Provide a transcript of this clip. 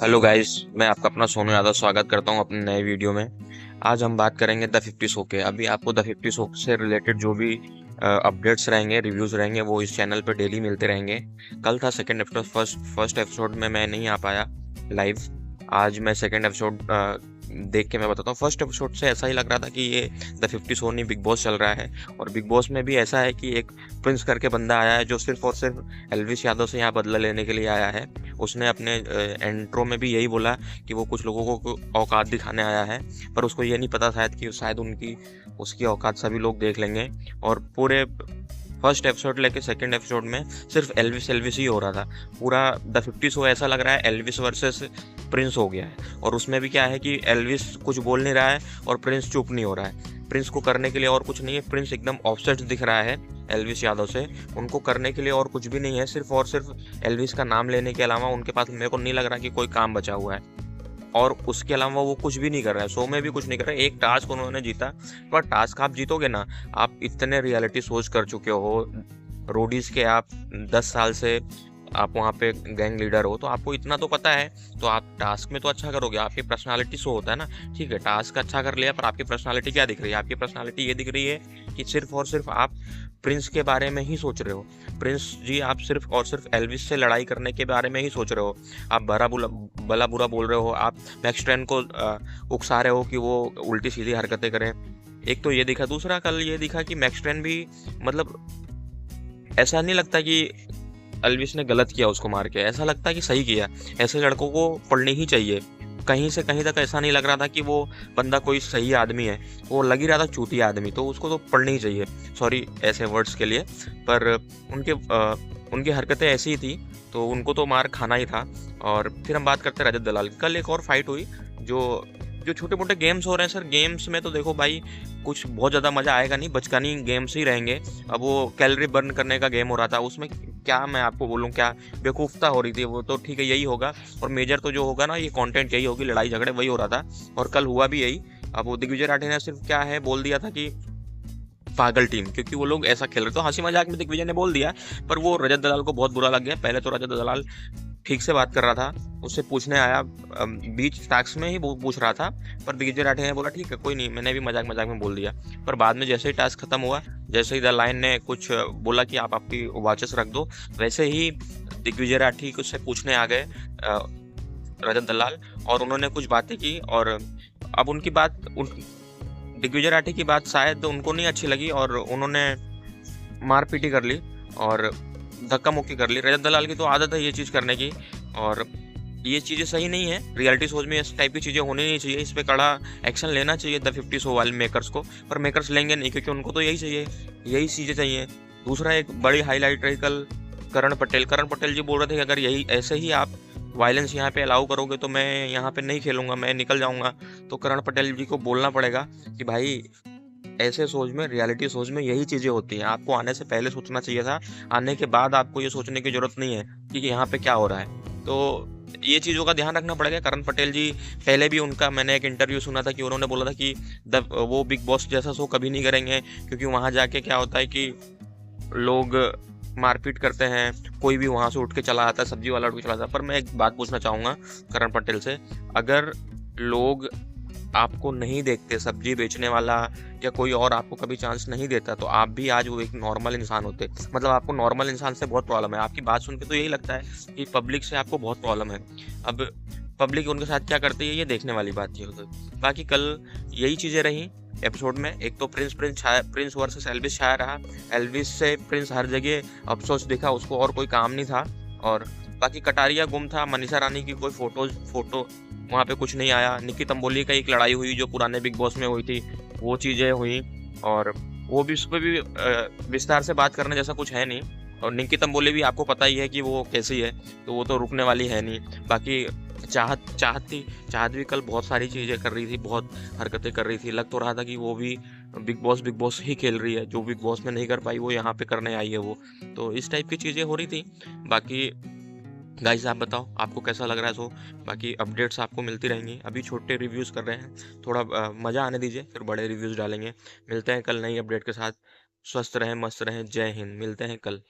Hello guys, मैं आपका अपना सोनू यादव स्वागत करता हूं अपने नए वीडियो में। आज हम बात करेंगे द 50 शो के। अभी आपको द 50 शो से रिलेटेड जो भी अपडेट्स रहेंगे, रिव्यूज रहेंगे, वो इस चैनल पर डेली मिलते रहेंगे। कल था सेकंड एपिसोड, फर्स्ट एपिसोड में मैं नहीं आ पाया लाइव। आज मैं सेकंड एपिसोड देख के मैं बताता हूँ। फर्स्ट एपिसोड से ऐसा ही लग रहा था कि ये द 50 शो नहीं, बिग बॉस चल रहा है। और बिग बॉस में भी ऐसा है कि एक प्रिंस करके बंदा आया है जो सिर्फ और सिर्फ एल्विस यादव से यहाँ बदला लेने के लिए आया है। उसने अपने इंट्रो में भी यही बोला कि वो कुछ लोगों को औकात दिखाने आया है, पर उसको ये नहीं पता शायद कि शायद उनकी उसकी औकात सभी लोग देख लेंगे। और पूरे फर्स्ट एपिसोड लेके सेकंड एपिसोड में सिर्फ एल्विस एल्विस ही हो रहा था। पूरा द 50 शो ऐसा लग रहा है एल्विस वर्सेस प्रिंस हो गया है। और उसमें भी क्या है कि एल्विस कुछ बोल नहीं रहा है और प्रिंस चुप नहीं हो रहा है। प्रिंस को करने के लिए और कुछ नहीं है, प्रिंस एकदम ऑब्सेस्ड दिख रहा है एल्विस यादव से। उनको करने के लिए और कुछ भी नहीं है, सिर्फ और सिर्फ एल्विस का नाम लेने के अलावा उनके पास मेरे को नहीं लग रहा कि कोई काम बचा हुआ है। और उसके अलावा वो कुछ भी नहीं कर रहा है, शो में भी कुछ नहीं कर रहा है। एक टास्क उन्होंने जीता, पर टास्क आप जीतोगे ना, आप इतने रियलिटी शोज कर चुके हो, रोडीज के आप 10 साल से आप वहाँ पे गैंग लीडर हो, तो आपको इतना तो पता है। तो आप टास्क में तो अच्छा करोगे, आपकी पर्सनालिटी शो होता है ना। ठीक है, टास्क अच्छा कर लिया, पर आपकी पर्सनालिटी क्या दिख रही है? आपकी पर्सनालिटी ये दिख रही है कि सिर्फ और सिर्फ आप प्रिंस के बारे में ही सोच रहे हो। प्रिंस जी, आप सिर्फ और सिर्फ एल्विस से लड़ाई करने के बारे में ही सोच रहे हो। आप भला बुरा बोल रहे हो, आप मैक्स ट्रेन को उकसा रहे हो कि वो उल्टी सीधी हरकतें करें। एक तो ये दिखा, दूसरा कल ये दिखा कि मैक्स ट्रेन भी, मतलब ऐसा नहीं लगता कि एल्विस ने गलत किया उसको मार के, ऐसा लगता है कि सही किया। ऐसे लड़कों को पढ़नी ही चाहिए। कहीं से कहीं तक ऐसा नहीं लग रहा था कि वो बंदा कोई सही आदमी है, वो लग ही रहा था चूतिया आदमी। तो उसको तो पढ़नी ही चाहिए, सॉरी ऐसे वर्ड्स के लिए। पर उनकी हरकतें ऐसी ही थी, तो उनको तो मार खाना ही था। और फिर हम बात करते हैं रजत दलाल की। कल एक और फाइट हुई। जो जो छोटे मोटे गेम्स हो रहे हैं सर, गेम्स में तो देखो भाई, कुछ बहुत ज़्यादा मज़ा आएगा नहीं, बचकानी गेम्स ही रहेंगे। अब वो कैलोरी बर्न करने का गेम हो रहा था, उसमें क्या मैं आपको बोलूँ, क्या बेवकूफ़ता हो रही थी। वो तो ठीक है, यही होगा। और मेजर तो जो होगा ना, ये कंटेंट यही होगी, लड़ाई झगड़े वही हो रहा था। और कल हुआ भी यही। अब वो दिग्विजय राठी ने सिर्फ क्या है बोल दिया था कि पागल टीम, क्योंकि वो लोग ऐसा खेल रहे, तो हंसी मजाक में दिग्विजय ने बोल दिया। पर वो रजत दलाल को बहुत बुरा लग गया। पहले तो रजत दलाल ठीक से बात कर रहा था, उससे पूछने आया, बीच टास्क में ही पूछ रहा था। पर दिग्विजय राठी ने बोला ठीक है कोई नहीं, मैंने भी मजाक मजाक में बोल दिया। पर बाद में जैसे ही टास्क खत्म हुआ, जैसे ही द लाइन ने कुछ बोला कि आप आपकी वॉचेस रख दो, वैसे ही दिग्विजय राठी उससे पूछने आ गए रजत दलाल, और उन्होंने कुछ बातें की। और अब उनकी बात दिग्विजय राठी की बात शायद उनको नहीं अच्छी लगी, और उन्होंने मारपीटी कर ली और धक्का मुक्की कर ली। रजत दलाल की तो आदत है ये चीज़ करने की, और ये चीज़ें सही नहीं है। रियलिटी शोज में इस टाइप की चीज़ें होनी नहीं चाहिए, इस पर कड़ा एक्शन लेना चाहिए द 50 शो वाले मेकर्स को। पर मेकर्स लेंगे नहीं, क्योंकि उनको तो यही चाहिए, यही चीज़ें चाहिए। दूसरा एक बड़ी हाईलाइट रही कल करण पटेल जी बोल रहे थे कि अगर यही ऐसे ही आप वायलेंस यहाँ पे अलाउ करोगे तो मैं यहाँ पे नहीं खेलूंगा, मैं निकल जाऊंगा। तो करण पटेल जी को बोलना पड़ेगा कि भाई, ऐसे सोच में, रियलिटी सोच में यही चीज़ें होती हैं। आपको आने से पहले सोचना चाहिए था, आने के बाद आपको ये सोचने की जरूरत नहीं है कि यहाँ पे क्या हो रहा है। तो ये चीज़ों का ध्यान रखना पड़ेगा। करण पटेल जी, पहले भी उनका मैंने एक इंटरव्यू सुना था कि उन्होंने बोला था कि वो बिग बॉस जैसा शो कभी नहीं करेंगे, क्योंकि वहाँ जाके क्या होता है कि लोग मारपीट करते हैं, कोई भी वहाँ से उठ के चला आता है, सब्जी वाला उठ के चला आता है। पर मैं एक बात पूछना चाहूँगा करण पटेल से, अगर लोग आपको नहीं देखते, सब्जी बेचने वाला या कोई और आपको कभी चांस नहीं देता, तो आप भी आज वो एक नॉर्मल इंसान होते। मतलब आपको नॉर्मल इंसान से बहुत प्रॉब्लम है। आपकी बात सुन के तो यही लगता है कि पब्लिक से आपको बहुत प्रॉब्लम है। अब पब्लिक उनके साथ क्या करती है, ये देखने वाली बात ये होती। बाकी कल यही चीज़ें रही एपिसोड में। एक तो प्रिंस वर्सेस एल्विस छाया रहा। एल्विस से प्रिंस हर जगह अफसोस दिखा, उसको और कोई काम नहीं था। और बाकी कटारिया गुम था, मनीषा रानी की कोई फोटो वहाँ पे कुछ नहीं आया। निक्की तंबोली का एक लड़ाई हुई जो पुराने बिग बॉस में हुई थी, वो चीज़ें हुई। और वो भी, उस पर भी विस्तार से बात करने जैसा कुछ है नहीं। और निक्की तंबोली भी आपको पता ही है कि वो कैसी है, तो वो तो रुकने वाली है नहीं। बाकी चाहत भी कल बहुत सारी चीज़ें कर रही थी, बहुत हरकतें कर रही थी। लग तो रहा था कि वो भी बिग बॉस ही खेल रही है, जो बिग बॉस में नहीं कर पाई वो यहाँ पे करने आई है वो। तो इस टाइप की चीज़ें हो रही थी। बाकी गाइस आप बताओ आपको कैसा लग रहा है शो। बाकी अपडेट्स आपको मिलती रहेंगी। अभी छोटे रिव्यूज़ कर रहे हैं, थोड़ा मज़ा आने दीजिए, फिर बड़े रिव्यूज़ डालेंगे। मिलते हैं कल नई अपडेट के साथ। स्वस्थ रहें, मस्त रहें, जय हिंद। मिलते हैं कल।